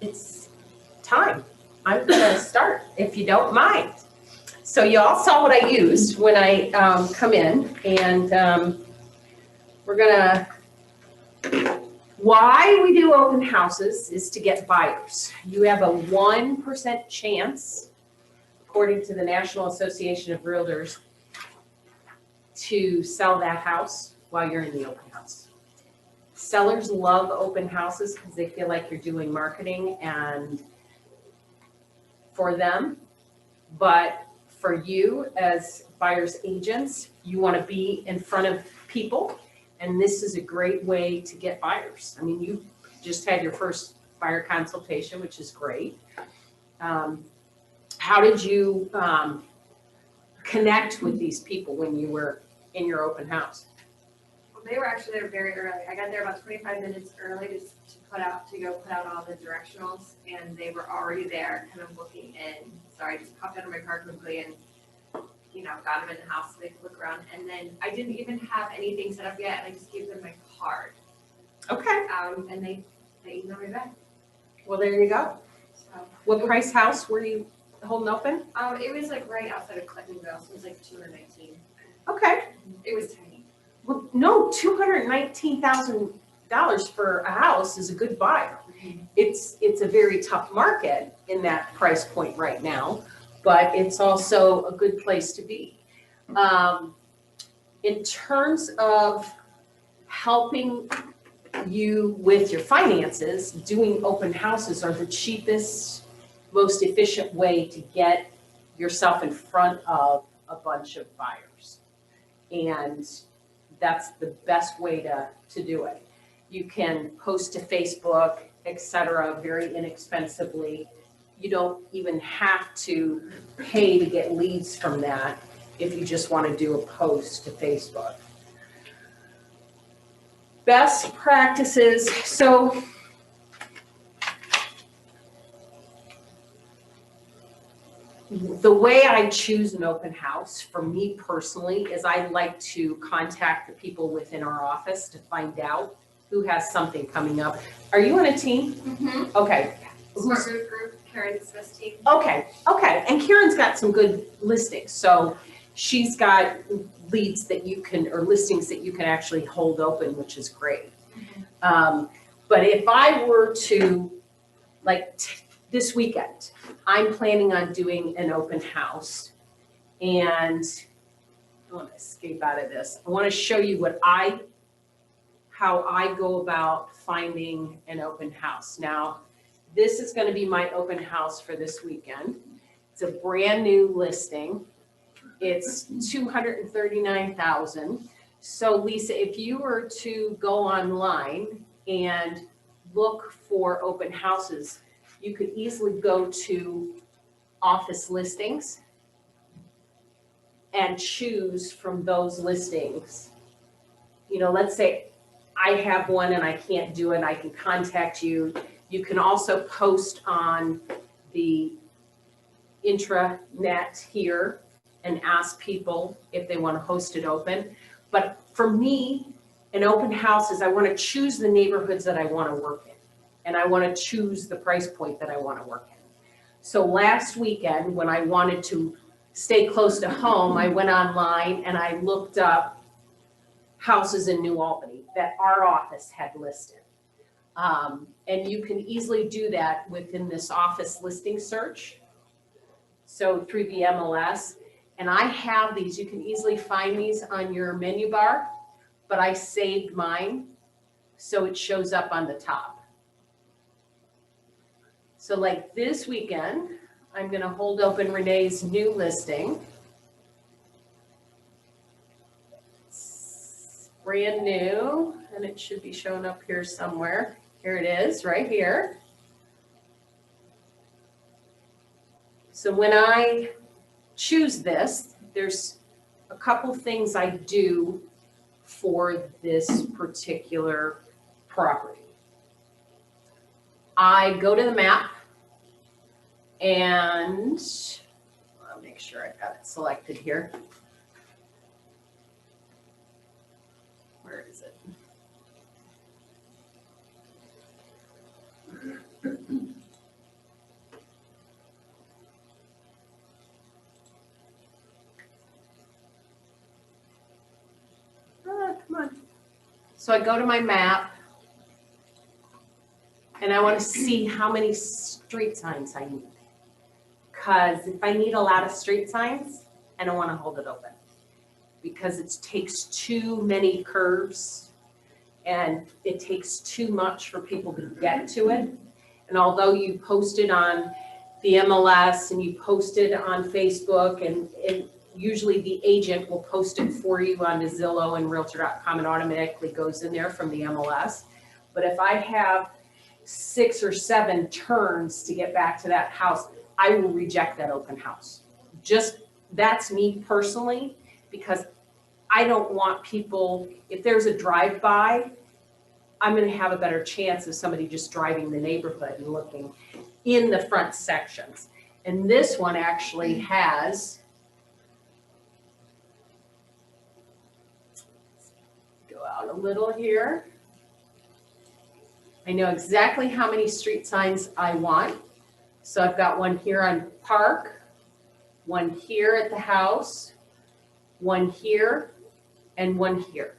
it's time. I'm gonna start, if you don't mind. So you all saw what I used when I come in, and we're gonna, why we do open houses is to get buyers. You have a 1% chance, according to the National Association of Realtors, to sell that house while you're in the open house. Sellers love open houses because they feel like you're doing marketing and for them, but for you as buyer's agents, you want to be in front of people, and this is a great way to get buyers. I mean, you just had your first buyer consultation, which is great. How did you connect with these people when you were in your open house? Well, they were actually there very early. I got there about 25 minutes early to go put out all the directionals, and they were already there kind of looking in. So I just popped out of my car quickly and, got them in the house so they could look around. And then I didn't even have anything set up yet, and I just gave them my card. Okay. And they emailed me back. Well, there you go. So, what price house were you holding open? It was like right outside of Clintonville, so it was like $219. Okay. It was tiny. Well, no, $219,000 for a house is a good buyer. Mm-hmm. It's a very tough market in that price point right now, but it's also a good place to be. In terms of helping you with your finances, doing open houses are the cheapest, most efficient way to get yourself in front of a bunch of buyers. And that's the best way to do it. You can post to Facebook, etc., very inexpensively. You don't even have to pay to get leads from that if you just want to do a post to Facebook. Best practices. So the way I choose an open house, for me personally, is I like to contact the people within our office to find out who has something coming up. Are you on a team? Mm-hmm. Okay. Smart group, Karen Smith's team. Okay. And Karen's got some good listings. So she's got leads that you can, or listings that you can actually hold open, which is great. Mm-hmm. But if I were to, this weekend, I'm planning on doing an open house, and I want to escape out of this. I want to show you how I go about finding an open house. Now, this is going to be my open house for this weekend. It's a brand new listing. It's $239,000. So Lisa, if you were to go online and look for open houses, you could easily go to office listings and choose from those listings. Let's say I have one and I can't do it, I can contact you. You can also post on the intranet here and ask people if they want to host it open. But for me, an open house is I want to choose the neighborhoods that I want to work in, and I want to choose the price point that I want to work in. So last weekend, when I wanted to stay close to home, I went online and I looked up houses in New Albany that our office had listed. And you can easily do that within this office listing search. So through the MLS, and I have these, you can easily find these on your menu bar, but I saved mine so it shows up on the top. So like this weekend, I'm going to hold open Renee's new listing. It's brand new, and it should be showing up here somewhere. Here it is, right here. So when I choose this, there's a couple things I do for this particular property. I go to the map, and I'll make sure I've got it selected here. Where is it? So I go to my map and I want to see how many street signs I need. Because if I need a lot of street signs, I don't want to hold it open. Because it takes too many curves and it takes too much for people to get to it. And although you post it on the MLS and you post it on Facebook and usually the agent will post it for you on the Zillow and Realtor.com and automatically goes in there from the MLS. But if I have 6 or 7 turns to get back to that house, I will reject that open house. Just, that's me personally, because I don't want people, if there's a drive-by, I'm gonna have a better chance of somebody just driving the neighborhood and looking in the front sections. And this one actually has, go out a little here. I know exactly how many street signs I want. So I've got one here on Park, one here at the house, one here, and one here.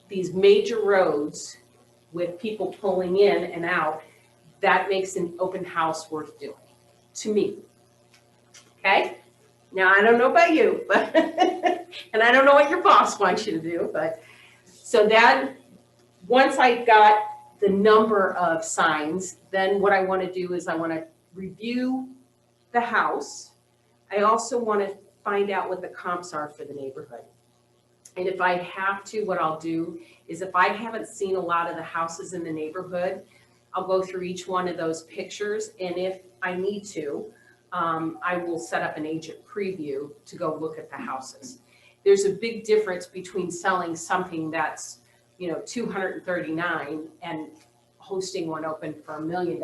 These major roads with people pulling in and out, that makes an open house worth doing, to me. Okay? Now, I don't know about you, but and I don't know what your boss wants you to do, but so that, once I got the number of signs, then what I want to do is I want to review the house. I also want to find out what the comps are for the neighborhood. And if I have to, what I'll do is if I haven't seen a lot of the houses in the neighborhood, I'll go through each one of those pictures. And if I need to, I will set up an agent preview to go look at the houses. There's a big difference between selling something that's, you know, 239 and hosting one open for $1 million,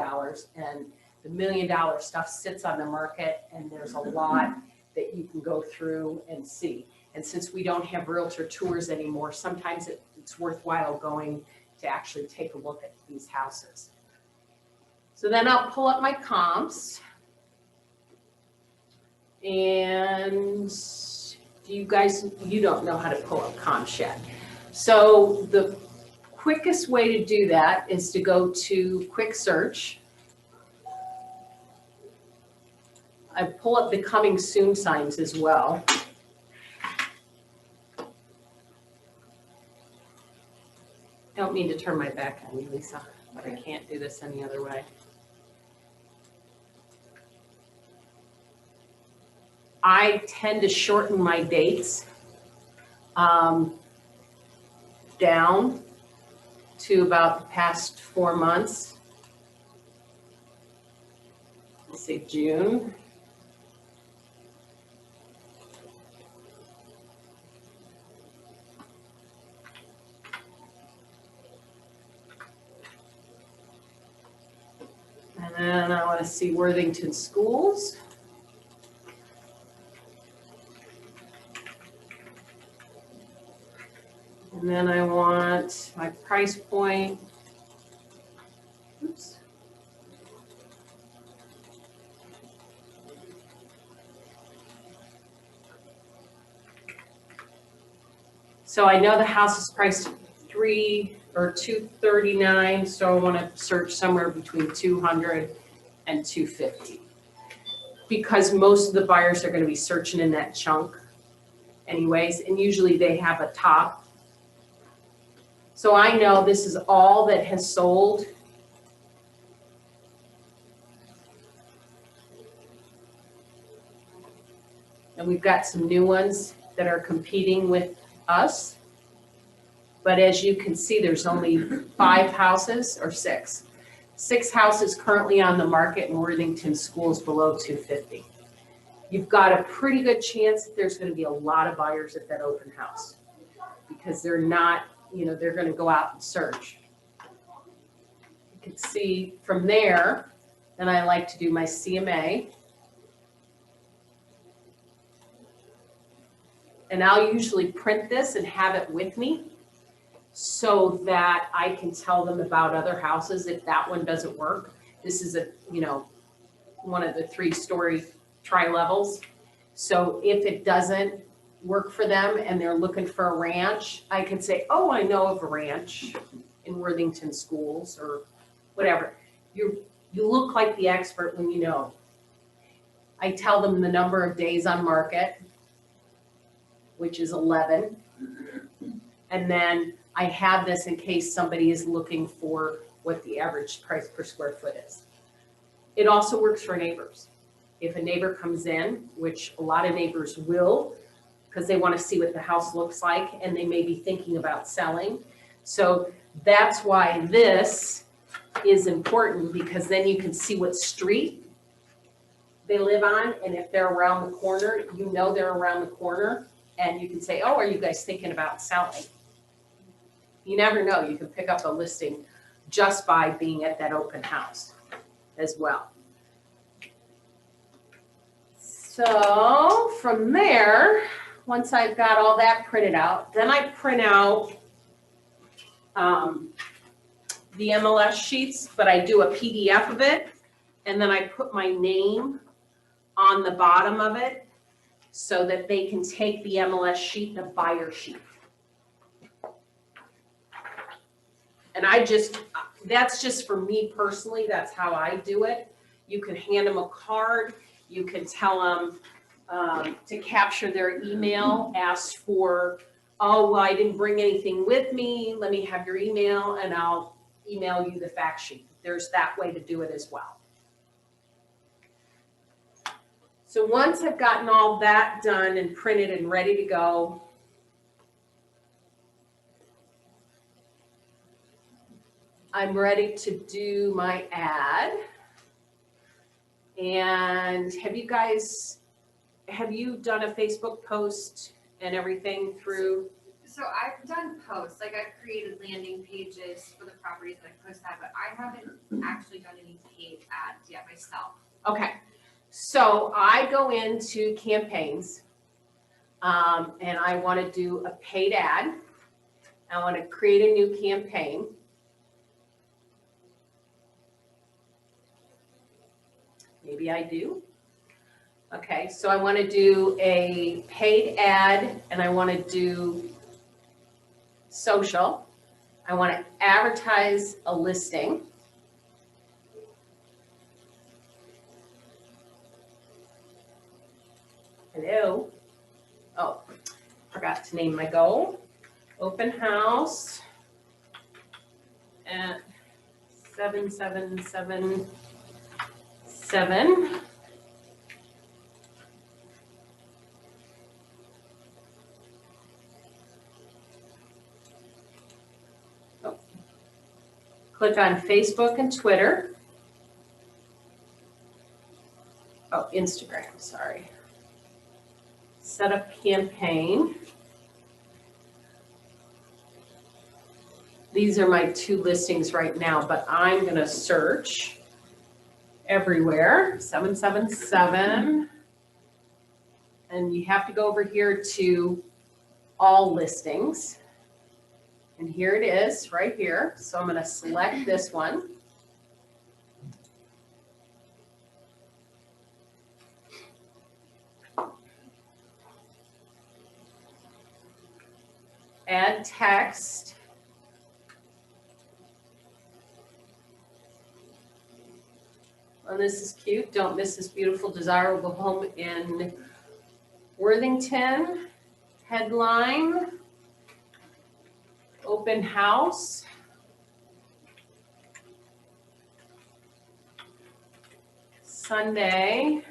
and the $1 million stuff sits on the market and there's a lot that you can go through and see. And since we don't have realtor tours anymore, sometimes it's worthwhile going to actually take a look at these houses. So then I'll pull up my comps. And you guys, you don't know how to pull up comps yet. So the quickest way to do that is to go to quick search. I pull up the coming soon signs as well. Don't mean to turn my back on you, Lisa, but I can't do this any other way. I tend to shorten my dates down to about the past 4 months. Let's see, June. And then I want to see Worthington schools. And then I want my price point. Oops. So I know the house is priced $239, so I want to search somewhere between 200 and 250. Because most of the buyers are going to be searching in that chunk anyways, and usually they have a top. So I know this is all that has sold. And we've got some new ones that are competing with us. But as you can see, there's only 5 houses or 6. 6 houses currently on the market in Worthington schools below 250. You've got a pretty good chance that there's going to be a lot of buyers at that open house because they're not, you know, they're going to go out and search. You can see from there, then I like to do my CMA. And I'll usually print this and have it with me so that I can tell them about other houses if that one doesn't work. This is a, you know, one of the 3-story tri-levels. So if it doesn't, work for them and they're looking for a ranch, I can say, oh, I know of a ranch in Worthington Schools or whatever. You look like the expert when you know. I tell them the number of days on market, which is 11. And then I have this in case somebody is looking for what the average price per square foot is. It also works for neighbors. If a neighbor comes in, which a lot of neighbors will, because they want to see what the house looks like and they may be thinking about selling. So that's why this is important, because then you can see what street they live on, and if they're around the corner, you know they're around the corner, and you can say, oh, are you guys thinking about selling? You never know, you can pick up a listing just by being at that open house as well. So from there, once I've got all that printed out, then I print out the MLS sheets, but I do a PDF of it, and then I put my name on the bottom of it so that they can take the MLS sheet, the buyer sheet. And that's just for me personally, that's how I do it. You can hand them a card, you can tell them to capture their email, ask for, oh, well, I didn't bring anything with me, let me have your email and I'll email you the fact sheet. There's that way to do it as well. So once I've gotten all that done and printed and ready to go, I'm ready to do my ad. And have you done a Facebook post and everything through? So I've done posts, like I've created landing pages for the properties that I post that, but I haven't actually done any paid ads yet myself. Okay, so I go into campaigns and I want to do a paid ad. I want to create a new campaign. Maybe I do. Okay, so I want to do a paid ad and I want to do social. I want to advertise a listing. Hello. Oh, forgot to name my goal. Open house at 7777. Oh. Click on Facebook and Twitter. Oh, Instagram, sorry. Set up campaign. These are my two listings right now, but I'm going to search everywhere, 777. And you have to go over here to all listings. And here it is right here. So I'm going to select this one. Add text. Oh, this is cute. Don't miss this beautiful, desirable home in Worthington. Headline. Open house. Sunday.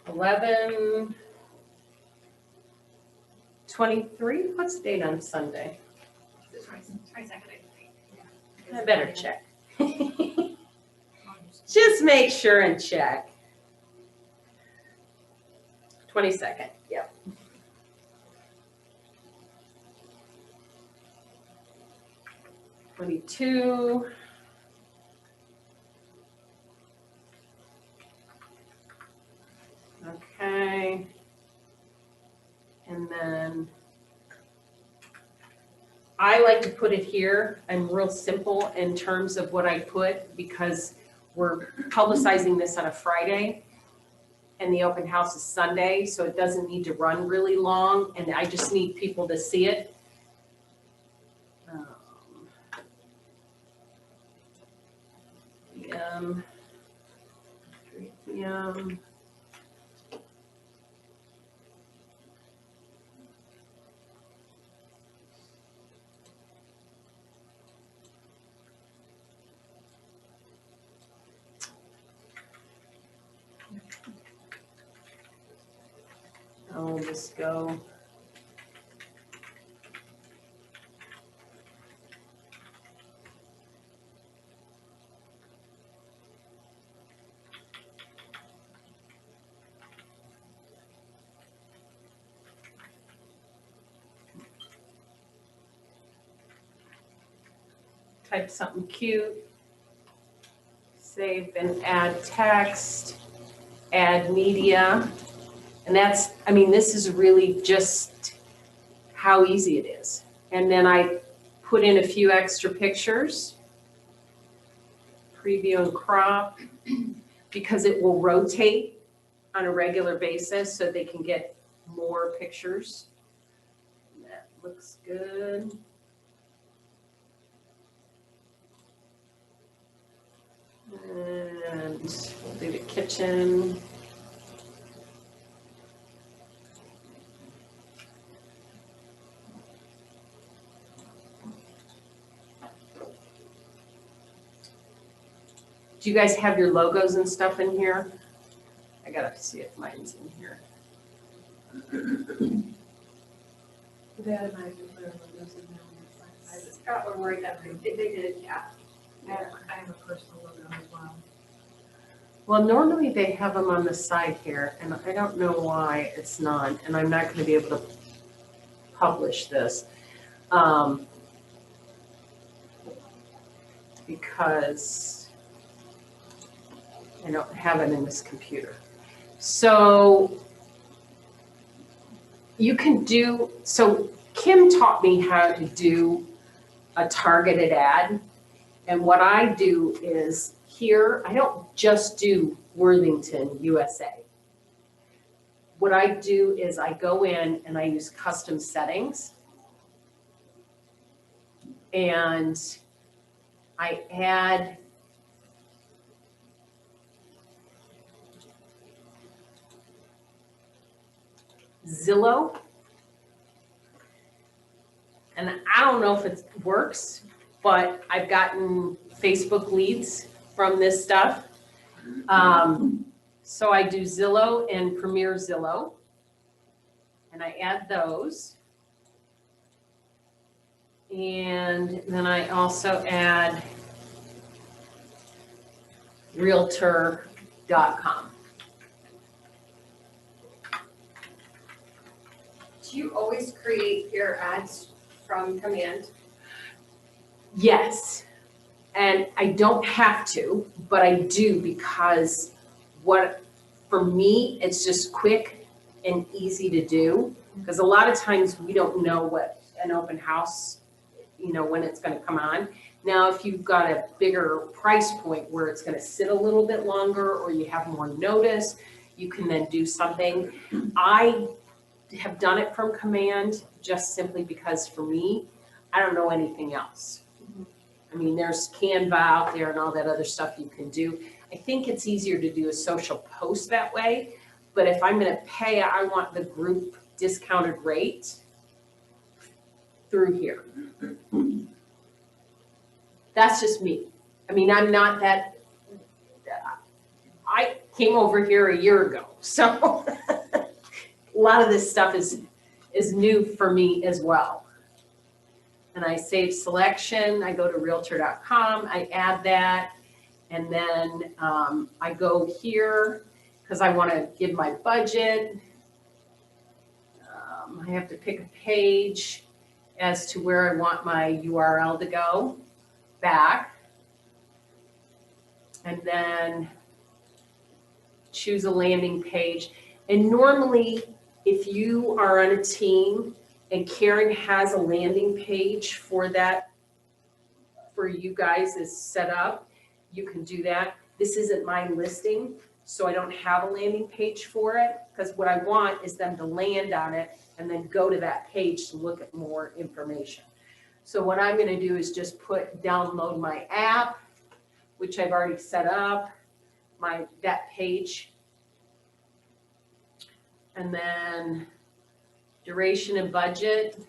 11/23. What's the date on Sunday? The 22nd, I think. I better check. Just make sure and check. 22nd, yep. '22. Okay. And then I like to put it here. I'm real simple in terms of what I put because we're publicizing this on a Friday. and the open house is Sunday, so it doesn't need to run really long, and I just need people to see it. 3 p.m. I'll just go. Type something cute. Save and add text, add media. And that's, I mean, this is really just how easy it is. And then I put in a few extra pictures, preview and crop, because it will rotate on a regular basis so they can get more pictures. That looks good. And we'll do the kitchen. Do you guys have your logos and stuff in here? I gotta see if mine's in here. That and I can put our logos in there on the side. I just got one right up, they did, yeah. I have a personal logo as well. Well, normally they have them on the side here, and I don't know why it's not, and I'm not gonna be able to publish this. Because I don't have it in this computer. So you can do, so Kim taught me how to do a targeted ad. And what I do is here, I don't just do Worthington, USA. What I do is I go in and I use custom settings. And I add Zillow. And I don't know if it works, but I've gotten Facebook leads from this stuff. So I do Zillow and Premier Zillow, and I add those. And then I also add Realtor.com. Do you always create your ads from command? Yes, and I don't have to, but I do because for me, it's just quick and easy to do. Because a lot of times we don't know what an open house, when it's gonna come on. Now, if you've got a bigger price point where it's gonna sit a little bit longer or you have more notice, you can then do something. I have done it from command just simply because for me, I don't know anything else. I mean, there's Canva out there and all that other stuff you can do. I think it's easier to do a social post that way, but if I'm gonna pay, I want the group discounted rate through here. That's just me. I mean, I'm not that, I came over here a year ago, so a lot of this stuff is new for me as well. And I save selection, I go to Realtor.com, I add that, and then I go here because I want to give my budget. I have to pick a page as to where I want my URL to go back. And then choose a landing page. And normally, if you are on a team and Karen has a landing page for that, for you guys is set up, you can do that. This isn't my listing, So I don't have a landing page for it, because what I want is them to land on it and then go to that page to look at more information. So what I'm gonna do is just download my app, which I've already set up, that page. And then duration and budget.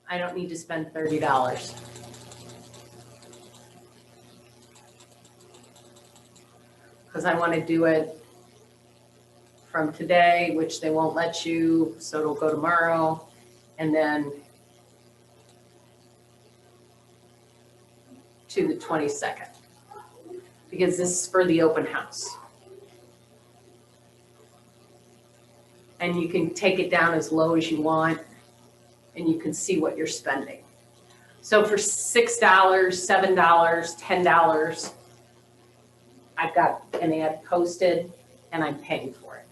I don't need to spend $30. Because I want to do it from today, which they won't let you, so it'll go tomorrow, and then to the 22nd, because this is for the open house. And you can take it down as low as you want, and you can see what you're spending. So for $6, $7, $10, I've got an ad posted and I'm paying for it.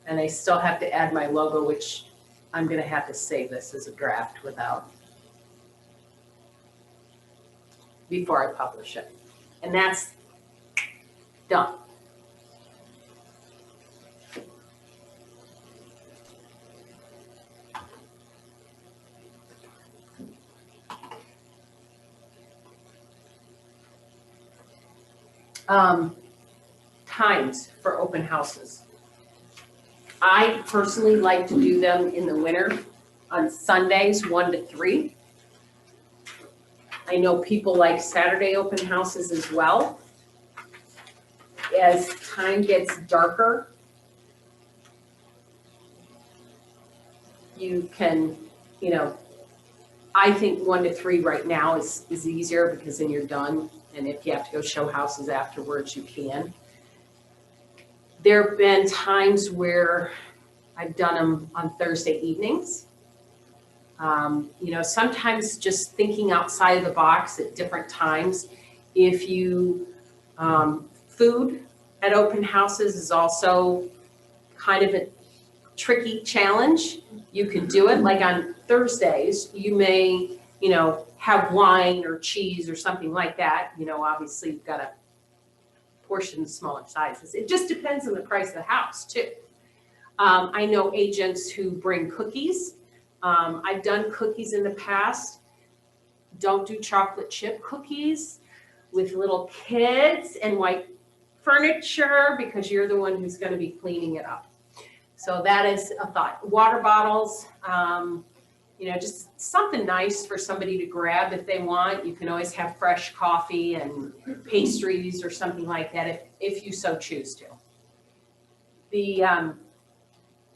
And I still have to add my logo, which I'm gonna have to save this as a draft before I publish it. And that's done. Times for open houses. I personally like to do them in the winter on Sundays, 1 to 3. I know people like Saturday open houses as well. As time gets darker, you can, I think 1 to 3 right now is easier, because then you're done. And if you have to go show houses afterwards, you can. There have been times where I've done them on Thursday evenings. Sometimes just thinking outside of the box at different times. If you, food at open houses is also kind of a tricky challenge. You can do it, like on Thursdays, you may, have wine or cheese or something like that. Obviously you've got to portion smaller sizes. It just depends on the price of the house too. I know agents who bring cookies. I've done cookies in the past. Don't do chocolate chip cookies with little kids and white furniture, because you're the one who's going to be cleaning it up. So that is a thought. Water bottles, just something nice for somebody to grab if they want. You can always have fresh coffee and pastries or something like that if you so choose to.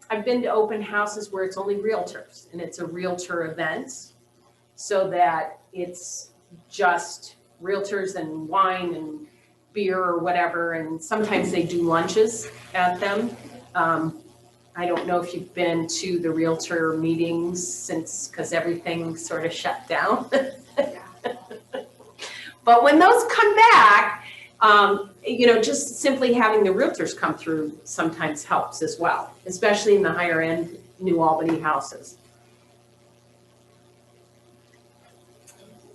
I've been to open houses where it's only realtors, and it's a realtor event, so that it's just realtors and wine and beer or whatever, and sometimes they do lunches at them. I don't know if you've been to the realtor meetings because everything sort of shut down. But when those come back, just simply having the realtors come through sometimes helps as well, especially in the higher end New Albany houses.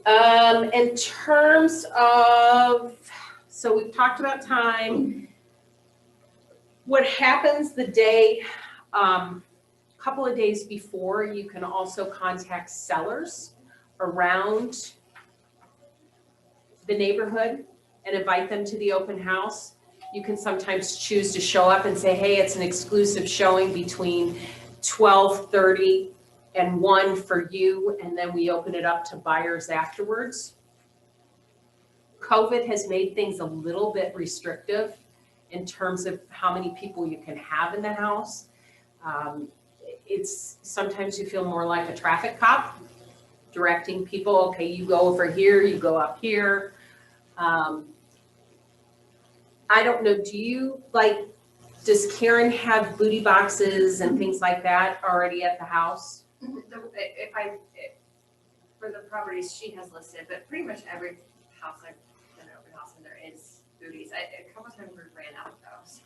In terms of, so we've talked about time. What happens the day, couple of days before, you can also contact sellers around the neighborhood and invite them to the open house. You can sometimes choose to show up and say, hey, it's an exclusive showing between 12:30 and 1 for you, and then we open it up to buyers afterwards. COVID has made things a little bit restrictive in terms of how many people you can have in the house. It's sometimes you feel more like a traffic cop directing people. Okay, you go over here, you go up here. I don't know, does Karen have booty boxes and things like that already at the house? For the properties she has listed, but pretty much every house I've done an open house and there is booties. A couple times we ran out though. So.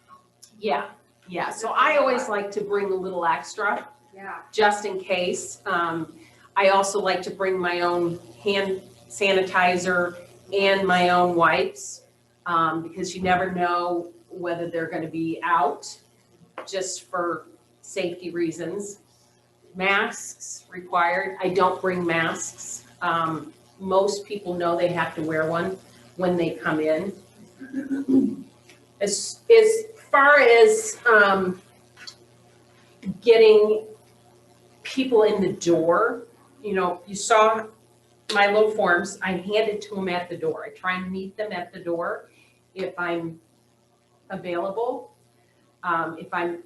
Yeah. So I always like to bring a little extra. Yeah. Just in case. I also like to bring my own hand sanitizer and my own wipes, because you never know whether they're gonna be out, just for safety reasons. Masks required. I don't bring masks. Most people know they have to wear one when they come in. As far as getting people in the door, you know, you saw my little forms, I hand it to them at the door. I try and meet them at the door if I'm available. If I'm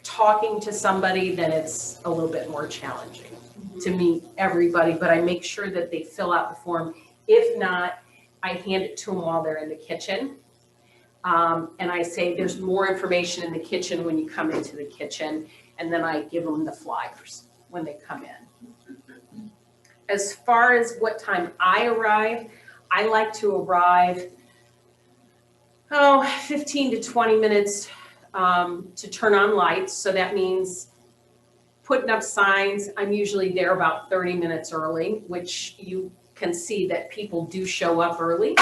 talking to somebody, then it's a little bit more challenging to meet everybody, but I make sure that they fill out the form. If not, I hand it to them while they're in the kitchen. And I say, there's more information in the kitchen when you come into the kitchen, and then I give them the flyers when they come in. As far as what time I arrive, I like to arrive, 15 to 20 minutes to turn on lights. So that means putting up signs. I'm usually there about 30 minutes early, which you can see that people do show up early,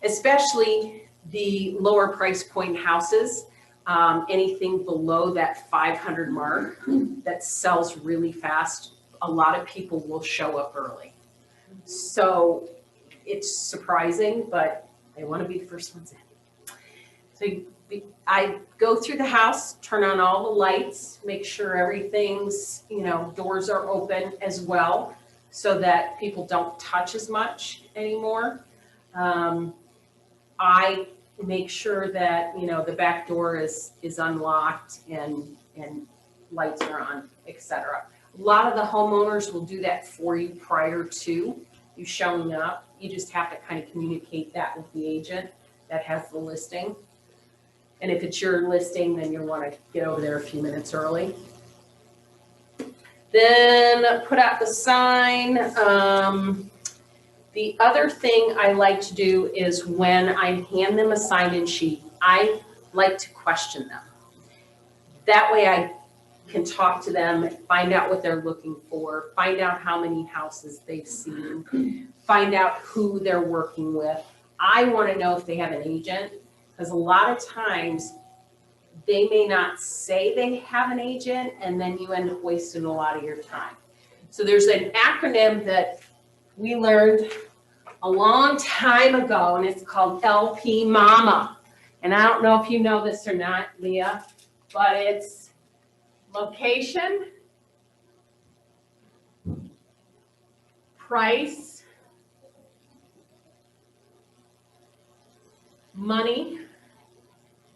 especially the lower price point houses. Anything below that 500 mark that sells really fast, a lot of people will show up early. So it's surprising, but they want to be the first ones in. So I go through the house, turn on all the lights, make sure everything's, doors are open as well, so that people don't touch as much anymore. I make sure that, the back door is unlocked and lights are on, etc. A lot of the homeowners will do that for you prior to you showing up. You just have to kind of communicate that with the agent that has the listing. And if it's your listing, then you'll want to get over there a few minutes early. Then put out the sign. The other thing I like to do is when I hand them a sign-in sheet, I like to question them. That way I can talk to them, find out what they're looking for, find out how many houses they've seen, find out who they're working with. I want to know if they have an agent, because a lot of times they may not say they have an agent, and then you end up wasting a lot of your time. So there's an acronym that we learned a long time ago, and it's called LP Mama. And I don't know if you know this or not, Leah, but it's location, price, money,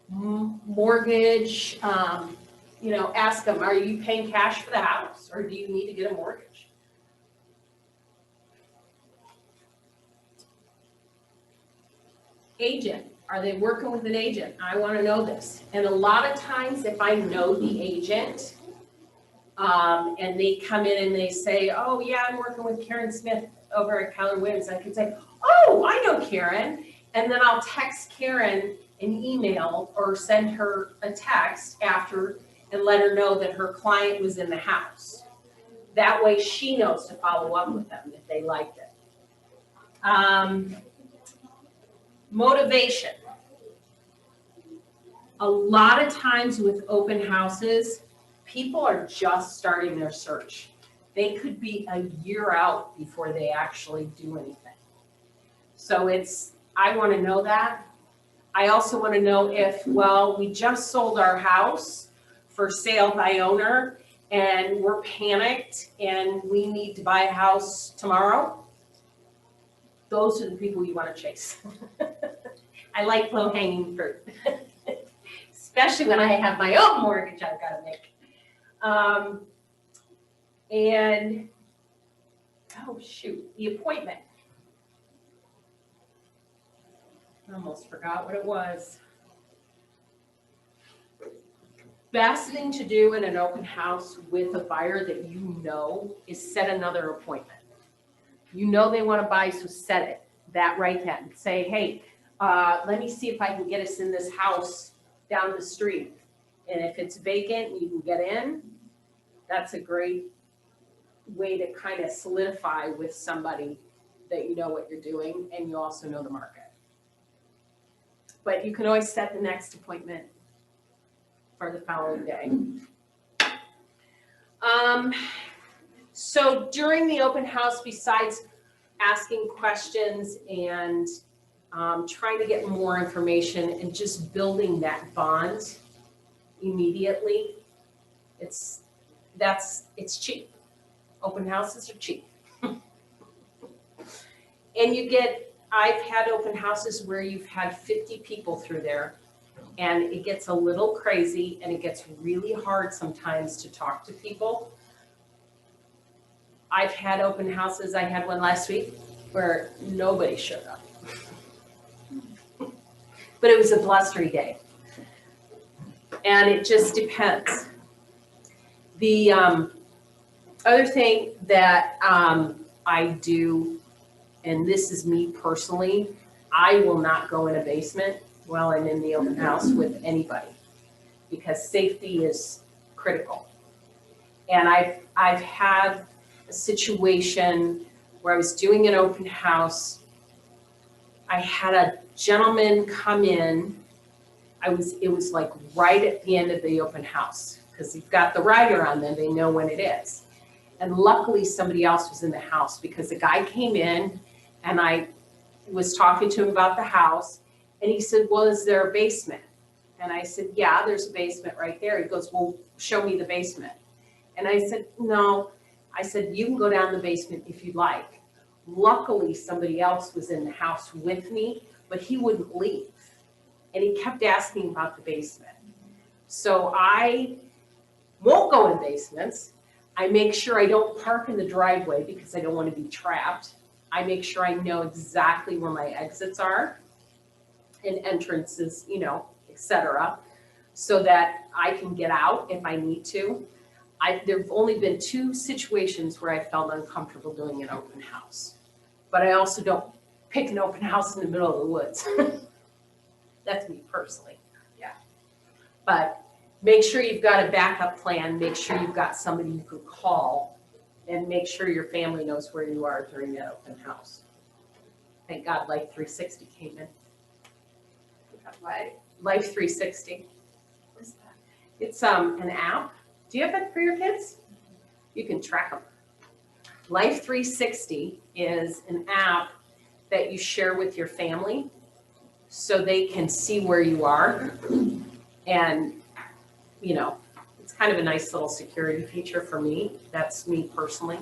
mortgage. Ask them, are you paying cash for the house, or do you need to get a mortgage? Agent, are they working with an agent? I want to know this. And a lot of times if I know the agent, and they come in and they say, oh yeah, I'm working with Karen Smith over at Keller Williams, I can say, oh, I know Karen. And then I'll text Karen an email or send her a text after and let her know that her client was in the house. That way she knows to follow up with them if they liked it. Motivation. A lot of times with open houses, people are just starting their search. They could be a year out before they actually do anything. So I want to know that. I also want to know if, we just sold our house for sale by owner and we're panicked and we need to buy a house tomorrow. Those are the people you want to chase. I like low-hanging fruit, especially when I have my own mortgage I've got to make. The appointment. I almost forgot what it was. Best thing to do in an open house with a buyer that you know is set another appointment. You know they want to buy, so set it that right then. Say, hey, let me see if I can get us in this house down the street. And if it's vacant, you can get in. That's a great way to kind of solidify with somebody that you know what you're doing and you also know the market. But you can always set the next appointment for the following day. So during the open house, besides asking questions and trying to get more information and just building that bond immediately, it's cheap. Open houses are cheap. And I've had open houses where you've had 50 people through there, and it gets a little crazy and it gets really hard sometimes to talk to people. I've had open houses, I had one last week where nobody showed up. But it was a blustery day. And it just depends. The other thing that I do, and this is me personally, I will not go in a basement while I'm in the open house with anybody because safety is critical. And I've had a situation where I was doing an open house. I had a gentleman come in. It was like right at the end of the open house because you've got the rider on them, they know when it is. And luckily somebody else was in the house because the guy came in and I was talking to him about the house and he said, well, is there a basement? And I said, yeah, there's a basement right there. He goes, well, show me the basement. And I said, no. I said, you can go down the basement if you'd like. Luckily, somebody else was in the house with me, but he wouldn't leave. And he kept asking about the basement. So I won't go in basements. I make sure I don't park in the driveway because I don't want to be trapped. I make sure I know exactly where my exits are and entrances, etc., so that I can get out if I need to. There've only been 2 situations where I felt uncomfortable doing an open house. But I also don't pick an open house in the middle of the woods. That's me personally. Yeah. But make sure you've got a backup plan. Make sure you've got somebody you can call and make sure your family knows where you are during that open house. Thank God Life 360 came in. What? Life 360. What's that? It's an app. Do you have it for your kids? You can track them. Life 360 is an app that you share with your family so they can see where you are. And, it's kind of a nice little security feature for me. That's me personally.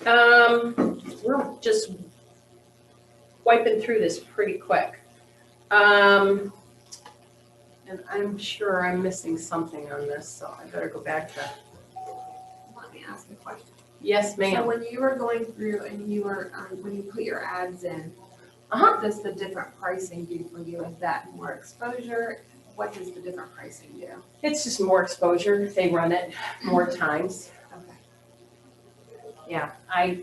We're just wiping through this pretty quick. And I'm sure I'm missing something on this, so I better go back to. Let me ask a question. Yes, So ma'am. when you were going through and you were, when you put your ads in, Uh-huh. what does the different pricing do for you? Is that more exposure? What does the different pricing do? It's just more exposure. They run it more times. Okay. Yeah, I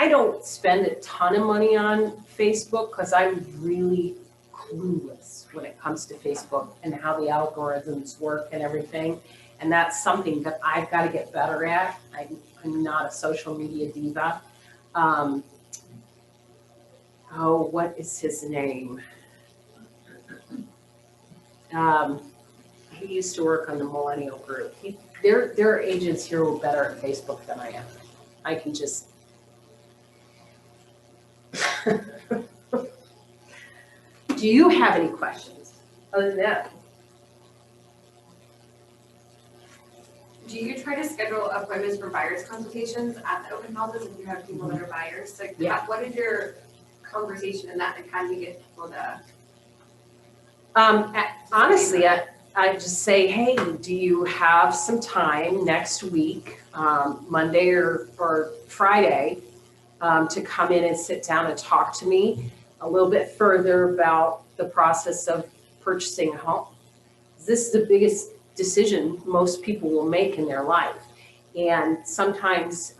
don't spend a ton of money on Facebook because I'm really clueless when it comes to Facebook and how the algorithms work and everything. And that's something that I've got to get better at. I'm not a social media diva. What is his name? He used to work on the Millennial Group. There are agents here who are better at Facebook than I am. I can just. Do you have any questions other than that? Do you try to schedule appointments for buyers consultations at the open houses if you have people that are buyers? So Yeah. what is your conversation in that, and how do you get people to? Honestly, I just say, hey, do you have some time next week, Monday or Friday, to come in and sit down and talk to me a little bit further about the process of purchasing a home? This is the biggest decision most people will make in their life. And sometimes,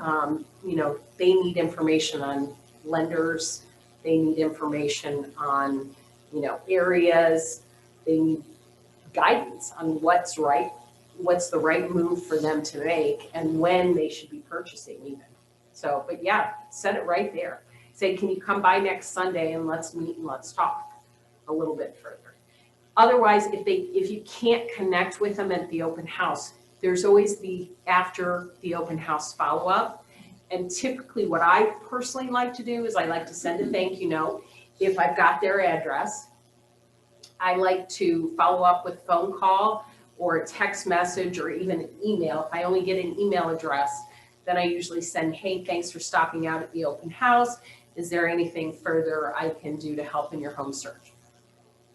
they need information on lenders, they need information on, areas, they need guidance on what's the right move for them to make and when they should be purchasing even. So, but yeah, set it right there. Say, can you come by next Sunday and let's meet and let's talk a little bit further. Otherwise, if you can't connect with them at the open house, there's always the after the open house follow-up. And typically what I personally like to do is I like to send a thank you note. If I've got their address, I like to follow up with a phone call or a text message or even an email. If I only get an email address, then I usually send, hey, thanks for stopping out at the open house. Is there anything further I can do to help in your home search?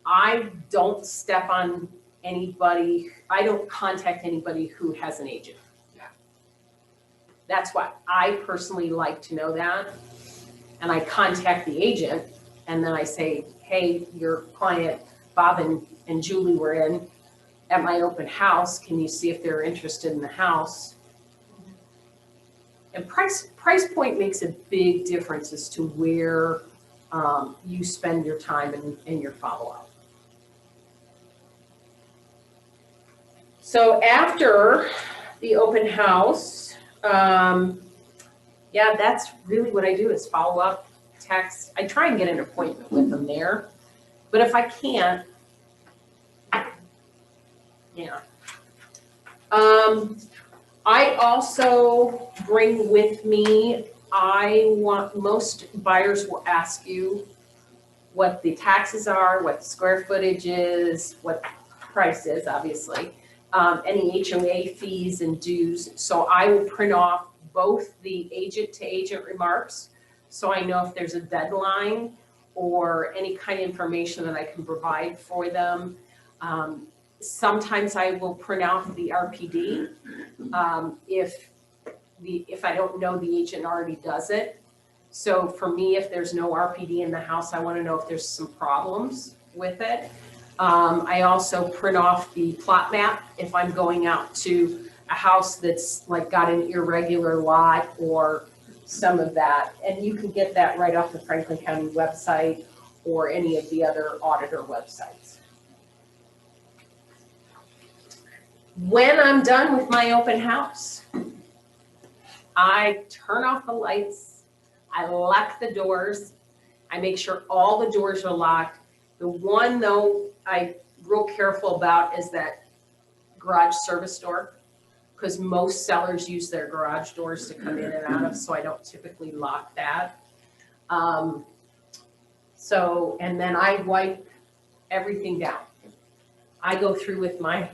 I don't step on anybody, I don't contact anybody who has an agent. Yeah. That's why I personally like to know that. And I contact the agent and then I say, hey, your client, Bob and Julie were in at my open house. Can you see if they're interested in the house? And price point makes a big difference as to where you spend your time and your follow-up. So after the open house, yeah, that's really what I do is follow up, text. I try and get an appointment with them there, but if I can't, yeah. I also bring with me, most buyers will ask you what the taxes are, what the square footage is, what the price is, obviously, any HOA fees and dues. So I will print off both the agent-to-agent remarks, so I know if there's a deadline or any kind of information that I can provide for them. Sometimes I will print out the RPD if I don't know the agent already does it. So for me, if there's no RPD in the house, I want to know if there's some problems with it. I also print off the plot map if I'm going out to a house that's like got an irregular lot or some of that. And you can get that right off the Franklin County website or any of the other auditor websites. When I'm done with my open house, I turn off the lights, I lock the doors, I make sure all the doors are locked. The one though I'm real careful about is that garage service door, because most sellers use their garage doors to come in and out of, so I don't typically lock that. And then I wipe everything down. I go through with my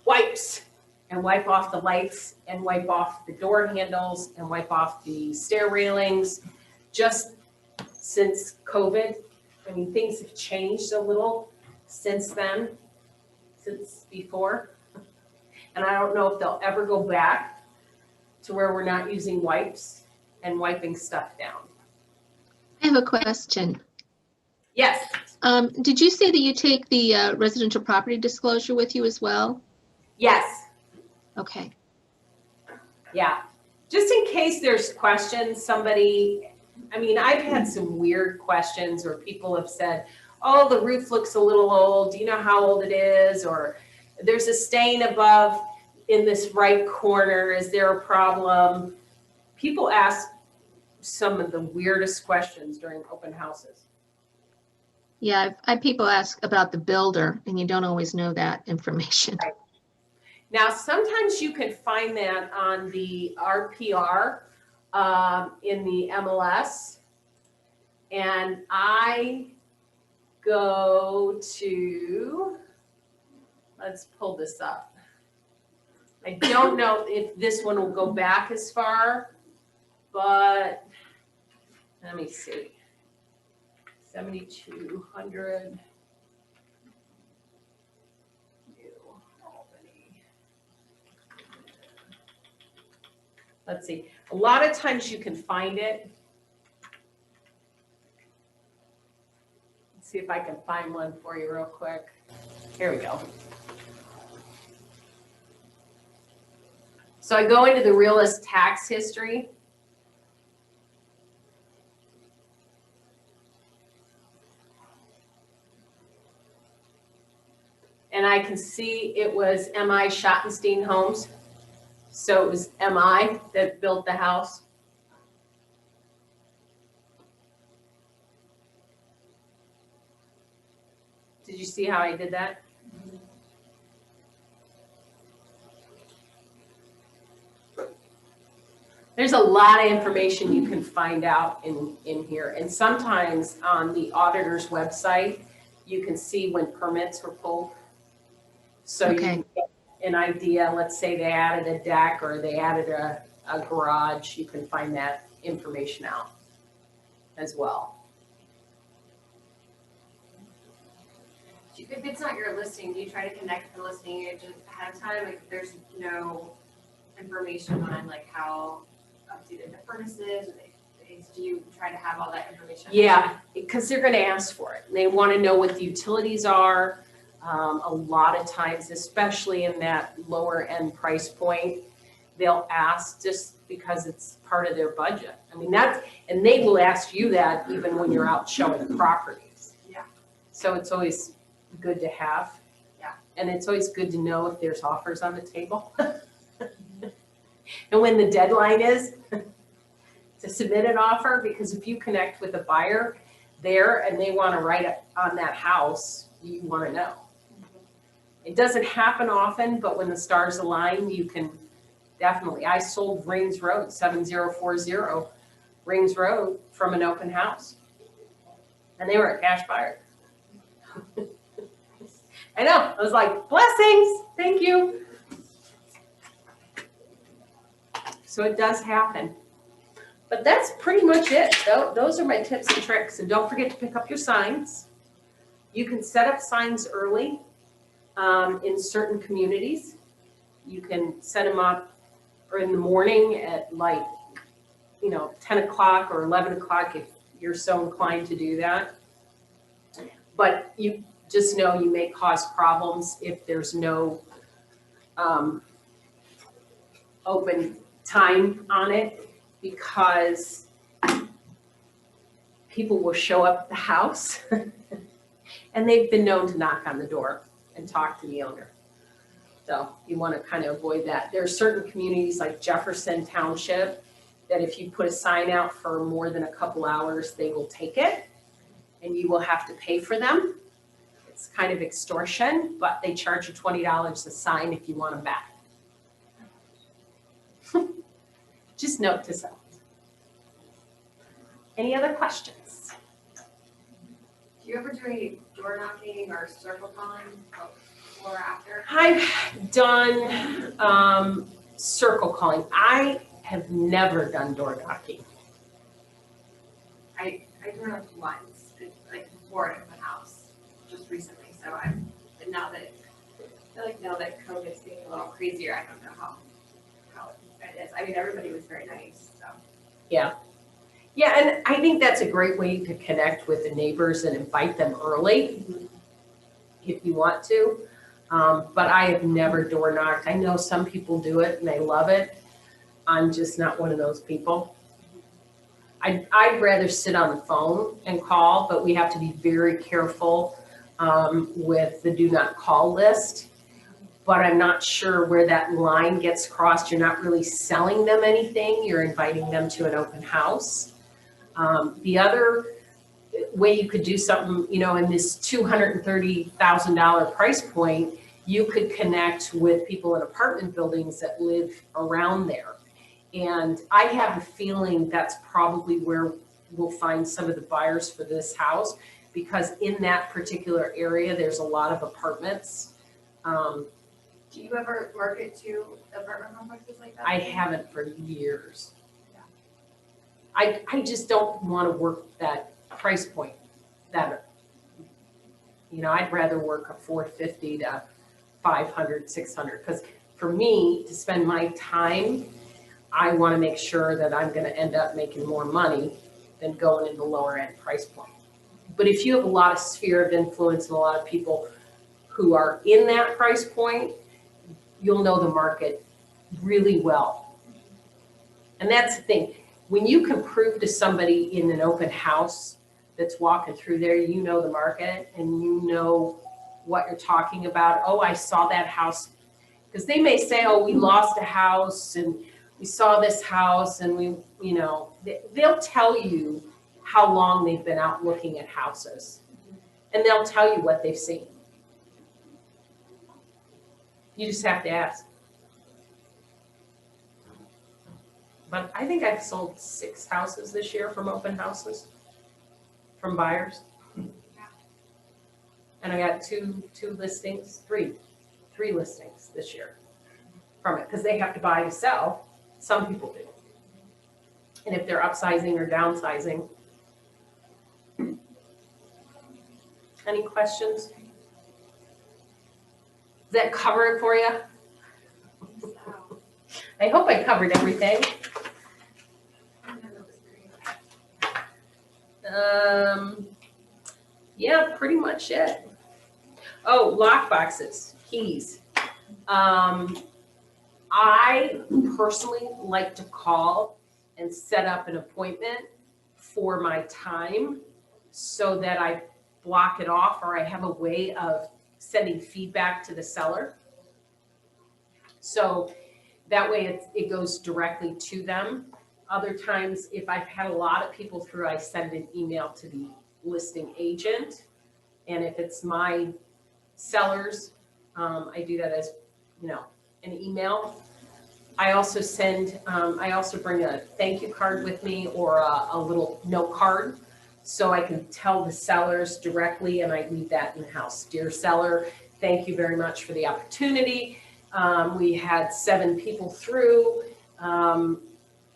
wipes and wipe off the lights and wipe off the door handles and wipe off the stair railings. Just since COVID, I mean, things have changed a little since then, since before. And I don't know if they'll ever go back to where we're not using wipes and wiping stuff down. I have a question. Yes. Did you say that you take the residential property disclosure with you as well? Yes. Okay. Yeah. Just in case there's questions, I mean, I've had some weird questions or people have said, oh, the roof looks a little old. Do you know how old it is? Or there's a stain above in this right corner. Is there a problem? People ask some of the weirdest questions during open houses. Yeah, people ask about the builder and you don't always know that information. Right. Now, sometimes you can find that on the RPR in the MLS. And I go to, let's pull this up. I don't know if this one will go back as far, but let me see. 7,200. Let's see. A lot of times you can find it. Let's see if I can find one for you real quick. Here we go. So I go into the realist tax history. And I can see it was M.I. Schottenstein Homes. So it was M.I. that built the house. Did you see how I did that? There's a lot of information you can find out in here. And sometimes on the auditor's website, you can see when permits were pulled. So you Okay. can get an idea, let's say they added a deck or they added a garage, you can find that information out as well. If it's not your listing, do you try to connect with the listing agent ahead of time? Like, if there's no information on like how updated the furnace is, or do you try to have all that information? Yeah, because they're gonna ask for it. They wanna know what the utilities are. A lot of times, especially in that lower end price point, they'll ask just because it's part of their budget. I mean, and they will ask you that even when you're out showing properties. Yeah. So it's always good to have. Yeah. And it's always good to know if there's offers on the table. And when the deadline is to submit an offer, because if you connect with a buyer there and they want to write it on that house, you want to know. It doesn't happen often, but when the stars align, you can definitely. I sold Rings Road, 7040 Rings Road from an open house. And they were a cash buyer. I know, I was like, blessings, thank you. So it does happen. But that's pretty much it. Those are my tips and tricks. And don't forget to pick up your signs. You can set up signs early in certain communities. You can set them up or in the morning at like, 10 o'clock or 11 o'clock if you're so inclined to do that. But you just know you may cause problems if there's no open time on it, because people will show up at the house and they've been known to knock on the door and talk to the owner. So you want to kind of avoid that. There are certain communities like Jefferson Township that if you put a sign out for more than a couple hours, they will take it and you will have to pay for them. It's kind of extortion, but they charge you $20 a sign if you want them back. Just note to self. Any other questions? Do you ever do any door knocking or circle calling before or after? I've done circle calling. I have never done door knocking. I door knocked once, like before an open house, just recently. So but now that I feel like now that COVID's getting a little crazier, I don't know how it is. I mean, everybody was very nice, so. Yeah, and I think that's a great way to connect with the neighbors and invite them early if you want to. But I have never door knocked. I know some people do it and they love it. I'm just not one of those people. I'd rather sit on the phone and call, but we have to be very careful with the do not call list. But I'm not sure where that line gets crossed. You're not really selling them anything. You're inviting them to an open house. The other way you could do something, in this $230,000 price point, you could connect with people in apartment buildings that live around there. And I have a feeling that's probably where we'll find some of the buyers for this house, because in that particular area, there's a lot of apartments. Do you ever market to apartment complexes like that? I haven't for years. I just don't want to work that price point. I'd rather work a 450 to 500, 600, because for me to spend my time, I want to make sure that I'm going to end up making more money than going in the lower end price point. But if you have a lot of sphere of influence and a lot of people who are in that price point, you'll know the market really well. And that's the thing. When you can prove to somebody in an open house that's walking through there, you know the market and you know what you're talking about. Oh, I saw that house. Because they may say, oh, we lost a house and we saw this house and they'll tell you how long they've been out looking at houses. And they'll tell you what they've seen. You just have to ask. But I think I've sold 6 houses this year from open houses, from buyers. And I got two listings, three listings this year from it, because they have to buy to sell. Some people do. And if they're upsizing or downsizing. Any questions? Does that cover it for you? I hope I covered everything. Yeah, pretty much it. Oh, lock boxes, keys. I personally like to call and set up an appointment for my time so that I block it off, or I have a way of sending feedback to the seller. So that way it goes directly to them. Other times, if I've had a lot of people through, I send an email to the listing agent. And if it's my sellers, I do that as, an email. I also bring a thank you card with me, or a little note card, so I can tell the sellers directly, and I leave that in the house. Dear seller, thank you very much for the opportunity. We had 7 people through.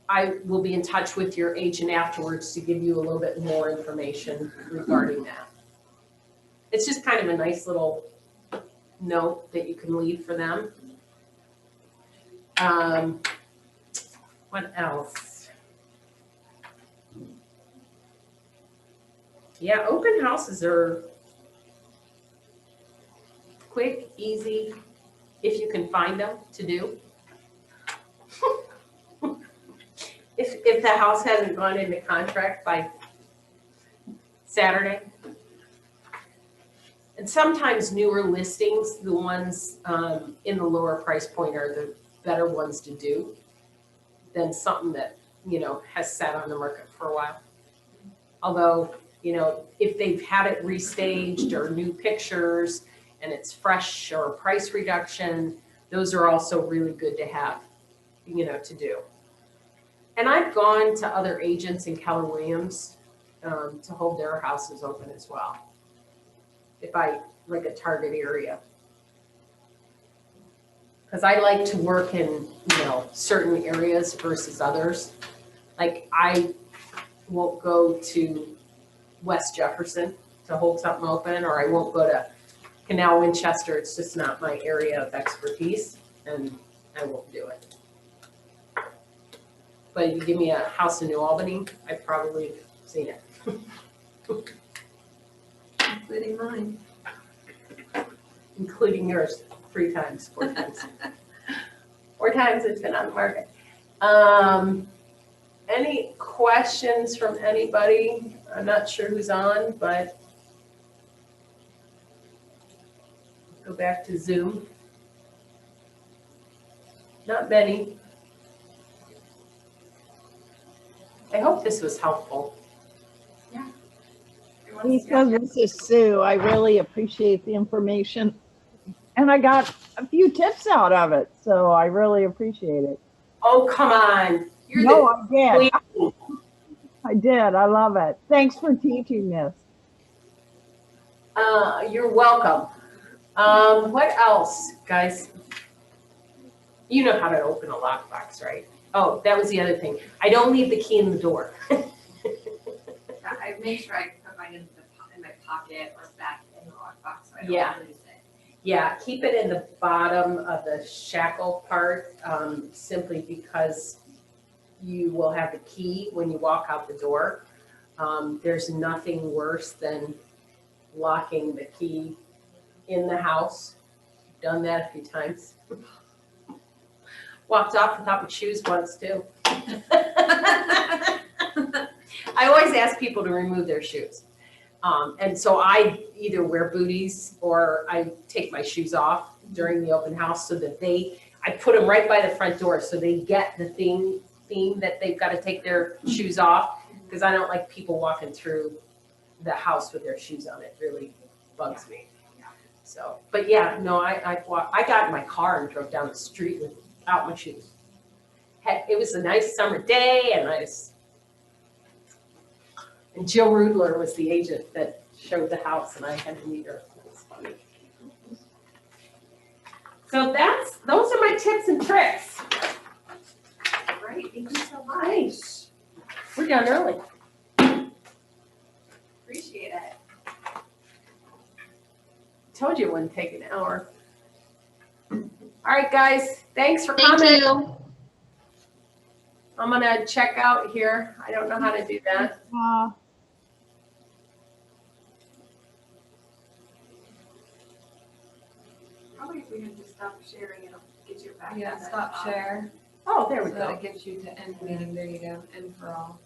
I will be in touch with your agent afterwards to give you a little bit more information regarding that. It's just kind of a nice little note that you can leave for them. What else? Yeah, open houses are quick, easy, if you can find them to do. If the house hasn't gone into contract by Saturday. And sometimes newer listings, the ones in the lower price point, are the better ones to do than something that, has sat on the market for a while. Although, if they've had it restaged or new pictures and it's fresh or price reduction, those are also really good to have, to do. And I've gone to other agents in Keller Williams to hold their houses open as well, if I like a target area. Because I like to work in, certain areas versus others. Like, I won't go to West Jefferson to hold something open, or I won't go to Canal Winchester. It's just not my area of expertise, and I won't do it. But if you give me a house in New Albany, I've probably seen it. Including mine. Including yours 4 times. 4 times it's been on the market. Any questions from anybody? I'm not sure who's on, but go back to Zoom. Not many. I hope this was helpful. Lisa, this is Sue. I really appreciate the information. And I got a few tips out of it, so I really appreciate it. Oh, come on. I did. I did. I love it. Thanks for teaching this. You're welcome. What else, guys? You know how to open a lockbox, right? Oh, that was the other thing. I don't leave the key in the door. I make sure I put mine in my pocket or back in the lockbox so I Yeah. don't lose it. Yeah, keep it in the bottom of the shackle part, simply because you will have the key when you walk out the door. There's nothing worse than locking the key in the house. Done that a few times. Walked off without my shoes once too. I always ask people to remove their shoes. And so I either wear booties or I take my shoes off during the open house so that I put them right by the front door so they get the theme that they've got to take their shoes off, because I don't like people walking through the house with their shoes on. It really bugs me. So, but yeah, no, I got in my car and drove down the street without my shoes. It was a nice summer day and and Jill Rudler was the agent that showed the house and I had to meet her. It was funny. So those are my tips and tricks. Great, thank you so much. Nice. We're done early. Appreciate it. Told you it wouldn't take an hour. All right, guys, thanks for Thank coming. you. I'm gonna check out here. I don't know how to do that. Probably if we had to stop sharing, it'll get you back. Yeah, to the stop top. share, Oh, there we so go. that it gets you to end meeting, there you go, end for all.